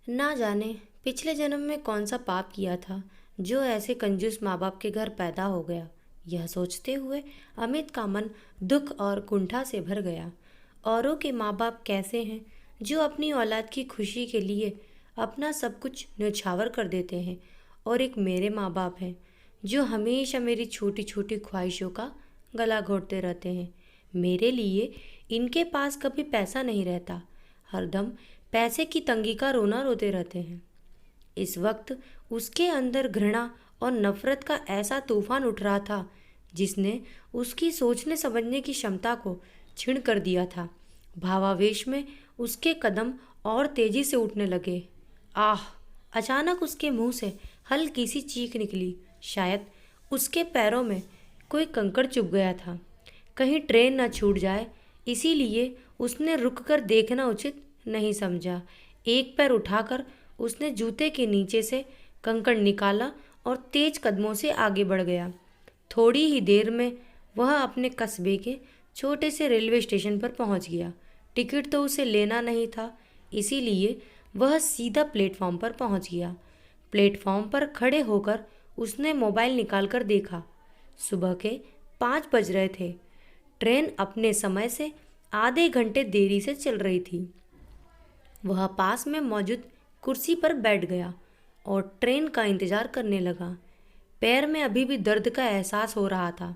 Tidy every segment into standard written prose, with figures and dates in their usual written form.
ना जाने पिछले जन्म में कौन सा पाप किया था जो ऐसे कंजूस माँ बाप के घर पैदा हो गया। यह सोचते हुए अमित का मन दुख और कुंठा से भर गया। औरों के माँ बाप कैसे हैं जो अपनी औलाद की खुशी के लिए अपना सब कुछ न्यौछावर कर देते हैं, और एक मेरे माँ बाप हैं जो हमेशा मेरी छोटी छोटी ख्वाहिशों का गला घोटते रहते हैं। मेरे लिए इनके पास कभी पैसा नहीं रहता, हरदम पैसे की तंगी का रोना रोते रहते हैं। इस वक्त उसके अंदर घृणा और नफरत का ऐसा तूफान उठ रहा था जिसने उसकी सोचने समझने की क्षमता को छीण कर दिया था। भावावेश में उसके कदम और तेजी से उठने लगे। आह! अचानक उसके मुंह से हल्की सी चीख निकली। शायद उसके पैरों में कोई कंकड़ चुभ गया था। कहीं ट्रेन न छूट जाए, इसीलिए उसने रुककर देखना उचित नहीं समझा। एक पैर उठाकर उसने जूते के नीचे से कंकड़ निकाला और तेज कदमों से आगे बढ़ गया। थोड़ी ही देर में वह अपने कस्बे के छोटे से रेलवे स्टेशन पर पहुंच गया। टिकट तो उसे लेना नहीं था, इसीलिए वह सीधा प्लेटफॉर्म पर पहुंच गया। प्लेटफॉर्म पर खड़े होकर उसने मोबाइल निकालकर देखा। सुबह के 5 बज रहे थे। ट्रेन अपने समय से आधे घंटे देरी से चल रही थी। वह पास में मौजूद कुर्सी पर बैठ गया और ट्रेन का इंतजार करने लगा। पैर में अभी भी दर्द का एहसास हो रहा था।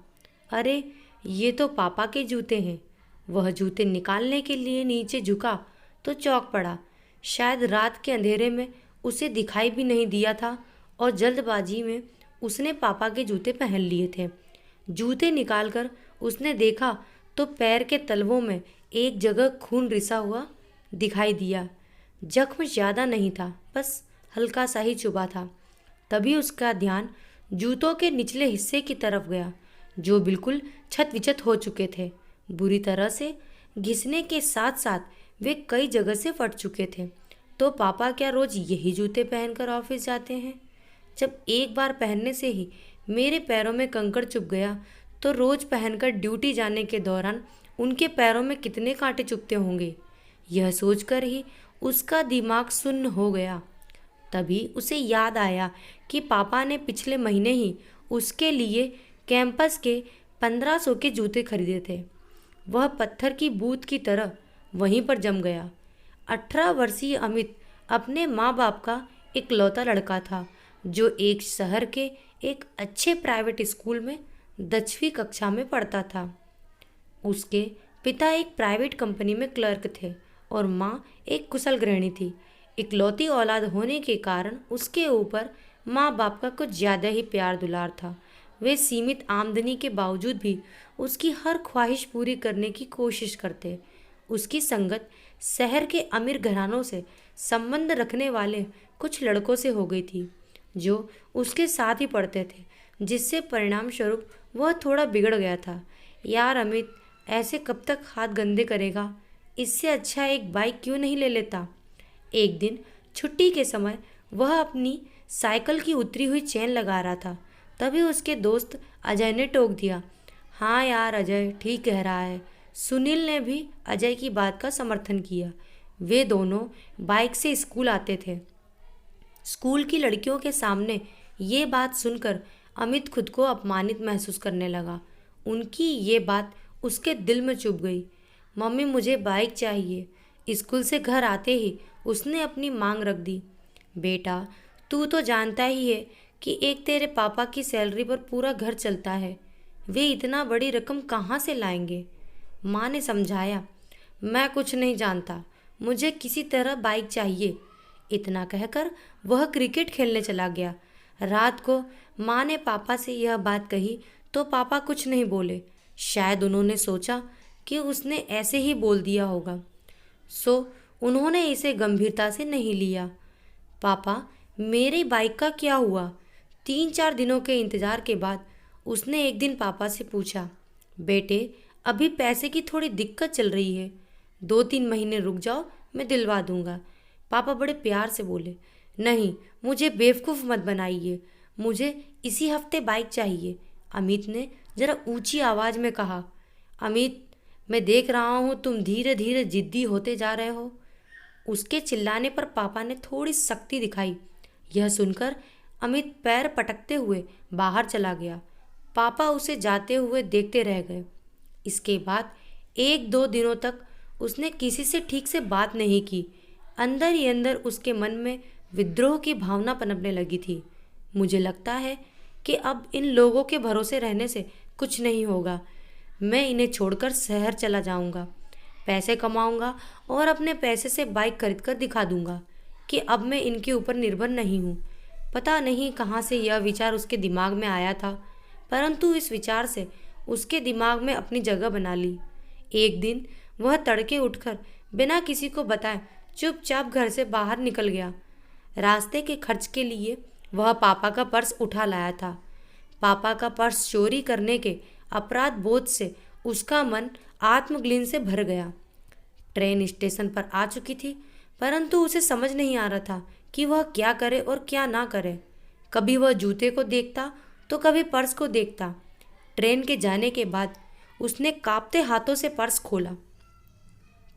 अरे, ये तो पापा के जूते हैं। वह जूते निकालने के लिए नीचे झुका तो चौंक पड़ा। शायद रात के अंधेरे में उसे दिखाई भी नहीं दिया था और जल्दबाजी में उसने पापा के जूते पहन लिए थे। जूते निकालकर उसने देखा तो पैर के तलवों में एक जगह खून रिसा हुआ दिखाई दिया। जख्म ज़्यादा नहीं था, बस हल्का सा ही चुभा था। तभी उसका ध्यान जूतों के निचले हिस्से की तरफ गया, जो बिल्कुल छत विछत हो चुके थे। बुरी तरह से घिसने के साथ साथ वे कई जगह से फट चुके थे। तो पापा क्या रोज यही जूते पहनकर ऑफिस जाते हैं? जब एक बार पहनने से ही मेरे पैरों में कंकड़ चुभ गया, तो रोज पहनकर ड्यूटी जाने के दौरान उनके पैरों में कितने कांटे चुभते होंगे। यह सोचकर ही उसका दिमाग सुन्न हो गया। तभी उसे याद आया कि पापा ने पिछले महीने ही उसके लिए कैंपस के 1500 के जूते खरीदे थे। वह पत्थर की बूंद की तरह वहीं पर जम गया। 18 वर्षीय अमित अपने माँ बाप का इकलौता लड़का था, जो एक शहर के एक अच्छे प्राइवेट स्कूल में 10वीं कक्षा में पढ़ता था। उसके पिता एक प्राइवेट कंपनी में क्लर्क थे और माँ एक कुशल गृहिणी थी। इकलौती औलाद होने के कारण उसके ऊपर माँ बाप का कुछ ज़्यादा ही प्यार दुलार था। वे सीमित आमदनी के बावजूद भी उसकी हर ख्वाहिश पूरी करने की कोशिश करते। उसकी संगत शहर के अमीर घरानों से संबंध रखने वाले कुछ लड़कों से हो गई थी, जो उसके साथ ही पढ़ते थे, जिससे परिणाम स्वरूप वह थोड़ा बिगड़ गया था। यार अमित, ऐसे कब तक हाथ गंदे करेगा? इससे अच्छा एक बाइक क्यों नहीं ले लेता? एक दिन छुट्टी के समय वह अपनी साइकिल की उतरी हुई चेन लगा रहा था। तभी उसके दोस्त अजय ने टोक दिया। हाँ यार अजय ठीक कह रहा है। सुनील ने भी अजय की बात का समर्थन किया। वे दोनों बाइक से स्कूल आते थे। स्कूल की लड़कियों के सामने ये बात सुनकर अमित खुद को अपमानित महसूस करने लगा। उनकी ये बात उसके दिल में चुभ गई। मम्मी मुझे बाइक चाहिए। स्कूल से घर आते ही उसने अपनी मांग रख दी। बेटा, तू तो जानता ही है कि एक तेरे पापा की सैलरी पर पूरा घर चलता है। वे इतना बड़ी रकम कहाँ से लाएंगे? माँ ने समझाया। मैं कुछ नहीं जानता, मुझे किसी तरह बाइक चाहिए। इतना कहकर वह क्रिकेट खेलने चला गया। रात को माँ ने पापा से यह बात कही तो पापा कुछ नहीं बोले। शायद उन्होंने सोचा कि उसने ऐसे ही बोल दिया होगा, सो उन्होंने इसे गंभीरता से नहीं लिया। पापा, मेरी बाइक का क्या हुआ? 3-4 दिनों के इंतज़ार के बाद उसने एक दिन पापा से पूछा। बेटे, अभी पैसे की थोड़ी दिक्कत चल रही है, 2-3 महीने रुक जाओ, मैं दिलवा दूंगा। पापा बड़े प्यार से बोले। नहीं, मुझे बेवकूफ़ मत बनाइए, मुझे इसी हफ्ते बाइक चाहिए। अमित ने ज़रा ऊंची आवाज़ में कहा। अमित, मैं देख रहा हूँ तुम धीरे धीरे जिद्दी होते जा रहे हो। उसके चिल्लाने पर पापा ने थोड़ी सख्ती दिखाई। यह सुनकर अमित पैर पटकते हुए बाहर चला गया। पापा उसे जाते हुए देखते रह गए। इसके बाद 1-2 दिनों तक उसने किसी से ठीक से बात नहीं की। अंदर ही अंदर उसके मन में विद्रोह की भावना पनपने लगी थी। मुझे लगता है कि अब इन लोगों के भरोसे रहने से कुछ नहीं होगा। मैं इन्हें छोड़कर शहर चला जाऊंगा, पैसे कमाऊंगा और अपने पैसे से बाइक खरीद कर दिखा दूंगा कि अब मैं इनके ऊपर निर्भर नहीं हूँ। पता नहीं कहाँ से यह विचार उसके दिमाग में आया था, परंतु इस विचार से उसके दिमाग में अपनी जगह बना ली। एक दिन वह तड़के उठकर बिना किसी को बताए चुपचाप घर से बाहर निकल गया। रास्ते के खर्च के लिए वह पापा का पर्स उठा लाया था। पापा का पर्स चोरी करने के अपराध बोध से उसका मन आत्मग्लीन से भर गया। ट्रेन स्टेशन पर आ चुकी थी, परंतु उसे समझ नहीं आ रहा था कि वह क्या करे और क्या ना करे। कभी वह जूते को देखता तो कभी पर्स को देखता। ट्रेन के जाने के बाद उसने कांपते हाथों से पर्स खोला।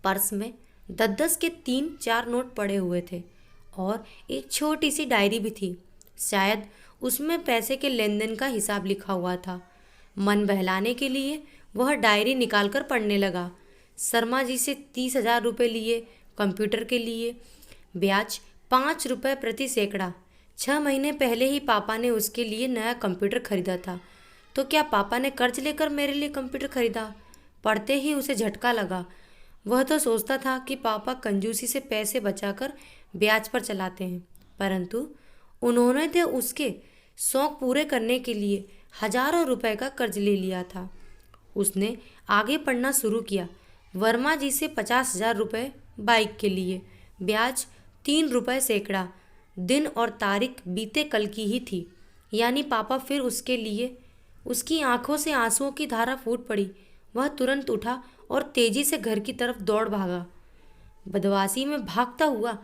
पर्स में 10-10 के 3-4 नोट पड़े हुए थे और एक छोटी सी डायरी भी थी। शायद उसमें पैसे के लेन देन का हिसाब लिखा हुआ था। मन बहलाने के लिए वह डायरी निकालकर पढ़ने लगा। शर्मा जी से 30,000 रुपये लिए, कंप्यूटर के लिए ब्याज 5 रुपये प्रति सैकड़ा। 6 महीने पहले ही पापा ने उसके लिए नया कंप्यूटर खरीदा था, तो क्या पापा ने कर्ज लेकर मेरे लिए कंप्यूटर खरीदा? पढ़ते ही उसे झटका लगा। वह तो सोचता था कि पापा कंजूसी से पैसे बचाकर ब्याज पर चलाते हैं, परंतु उन्होंने तो उसके शौक पूरे करने के लिए हजारों रुपए का कर्ज ले लिया था। उसने आगे पढ़ना शुरू किया। वर्मा जी से 50,000 रुपये बाइक के लिए, ब्याज 3 रुपये सैकड़ा। दिन और तारीख बीते कल की ही थी, यानी पापा फिर उसके लिए। उसकी आंखों से आंसुओं की धारा फूट पड़ी। वह तुरंत उठा और तेजी से घर की तरफ दौड़ भागा। बदमाशी में भागता हुआ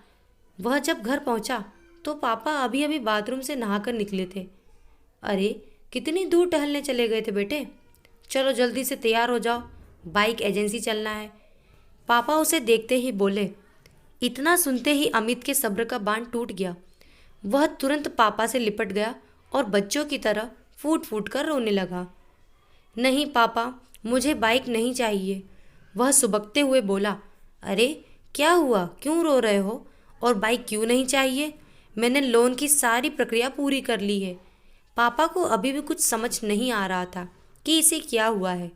वह जब घर पहुंचा तो पापा अभी अभी बाथरूम से नहाकर निकले थे। अरे, कितनी दूर टहलने चले गए थे बेटे? चलो जल्दी से तैयार हो जाओ, बाइक एजेंसी चलना है। पापा उसे देखते ही बोले। इतना सुनते ही अमित के सब्र का बांध टूट गया। वह तुरंत पापा से लिपट गया और बच्चों की तरह फूट फूट कर रोने लगा। नहीं पापा, मुझे बाइक नहीं चाहिए, वह सुबकते हुए बोला। अरे क्या हुआ, क्यों रो रहे हो? और बाइक क्यों नहीं चाहिए? मैंने लोन की सारी प्रक्रिया पूरी कर ली है। पापा को अभी भी कुछ समझ नहीं आ रहा था कि इसे क्या हुआ है।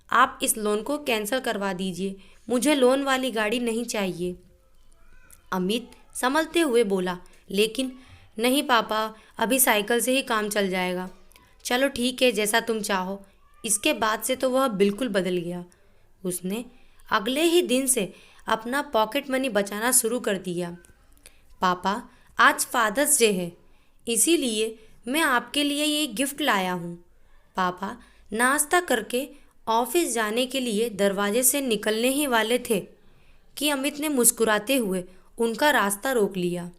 आप इस लोन को कैंसिल करवा दीजिए, मुझे लोन वाली गाड़ी नहीं चाहिए। अमित संभलते हुए बोला। लेकिन नहीं पापा, अभी साइकिल से ही काम चल जाएगा। चलो ठीक है, जैसा तुम चाहो। इसके बाद से तो वह बिल्कुल बदल गया। उसने अगले ही दिन से अपना पॉकेट मनी बचाना शुरू कर दिया। पापा, आज फादर्स डे है, इसीलिए मैं आपके लिए ये गिफ्ट लाया हूँ। पापा नाश्ता करके ऑफिस जाने के लिए दरवाजे से निकलने ही वाले थे कि अमित ने मुस्कुराते हुए उनका रास्ता रोक लिया।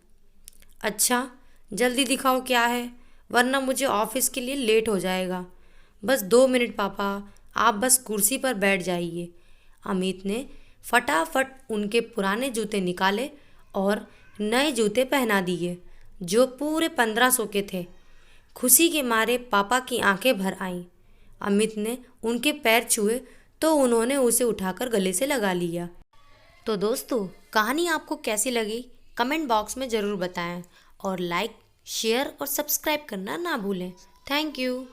अच्छा, जल्दी दिखाओ क्या है, वरना मुझे ऑफिस के लिए लेट हो जाएगा। बस 2 मिनट पापा, आप बस कुर्सी पर बैठ जाइए। अमित ने फटाफट उनके पुराने जूते निकाले और नए जूते पहना दिए, जो पूरे 1500 के थे। खुशी के मारे पापा की आंखें भर आईं। अमित ने उनके पैर छुए तो उन्होंने उसे उठाकर गले से लगा लिया। तो दोस्तों, कहानी आपको कैसी लगी कमेंट बॉक्स में ज़रूर बताएं और लाइक, शेयर और सब्सक्राइब करना ना भूलें। Thank you.